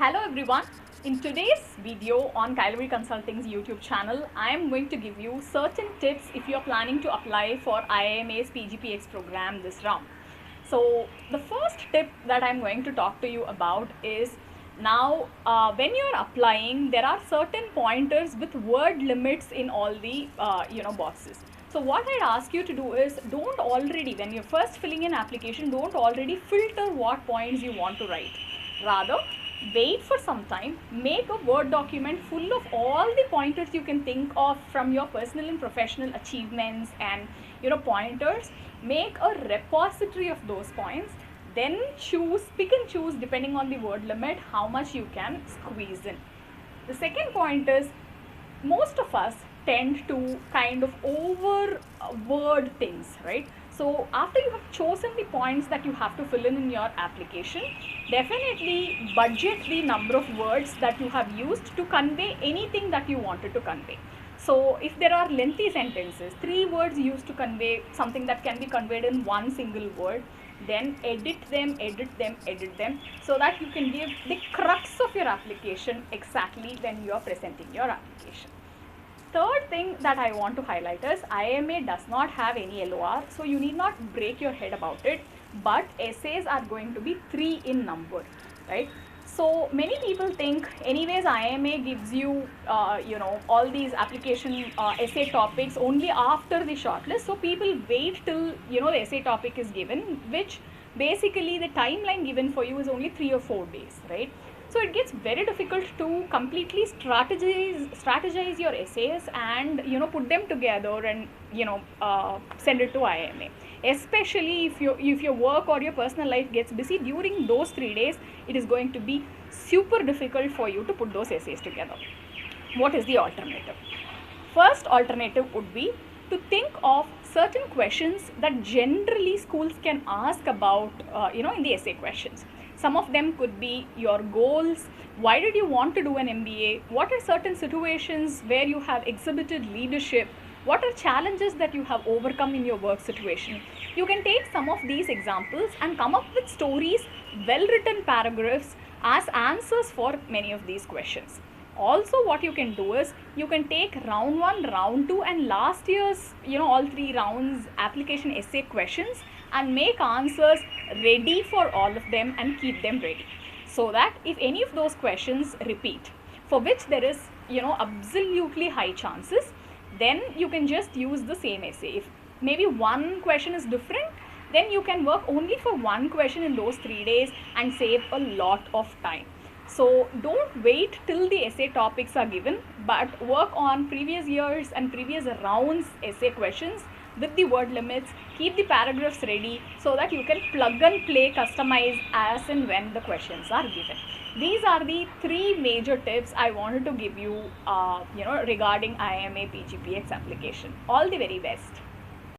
Hello everyone. In today's video on Kylery Consulting's YouTube channel, I am going to give you certain tips if you are planning to apply for IIMA's PGPX program this round. So the first tip that I'm going to talk to you about is now when you're applying, there are certain pointers with word limits in all the boxes. So what I'd ask you to do is don't already, when you're first filling in application, don't already filter what points you want to write. Rather, wait for some time, make a Word document full of all the pointers you can think of from your personal and professional achievements and pointers. Make a repository of those points, then pick and choose depending on the word limit how much you can squeeze in. The second point is, most of us tend to kind of over word things, right? So after you have chosen the points that you have to fill in your application, definitely budget the number of words that you have used to convey anything that you wanted to convey. So if there are lengthy sentences, 3 words used to convey something that can be conveyed in one single word, then edit them so that you can give the crux of your application exactly when you are presenting your application. Third thing that I want to highlight is IIMA does not have any LOR, so you need not break your head about it, but essays are going to be 3 in number, right? So many people think anyways IIMA gives you all these application essay topics only after the shortlist, so people wait till the essay topic is given, which basically the timeline given for you is only 3 or 4 days, right? So it gets very difficult to completely strategize your essays and put them together and send it to IIMA. Especially if your work or your personal life gets busy during those 3 days, it is going to be super difficult for you to put those essays together. What is the alternative? First alternative would be to think of certain questions that generally schools can ask about in the essay questions. Some of them could be your goals, why did you want to do an MBA, what are certain situations where you have exhibited leadership, what are challenges that you have overcome in your work situation. You can take some of these examples and come up with stories, well-written paragraphs as answers for many of these questions. Also, what you can do is you can take round 1, round 2 and last year's all 3 rounds application essay questions and make answers ready for all of them and keep them ready, so that if any of those questions repeat, for which there is absolutely high chances, then you can just use the same essay. If maybe one question is different, then you can work only for one question in those 3 days and save a lot of time. So don't wait till the essay topics are given, but work on previous years and previous rounds essay questions with the word limits. Keep the paragraphs ready so that you can plug and play, customize as and when the questions are given. These are the 3 major tips I wanted to give you regarding IIMA PGPX application. All the very best.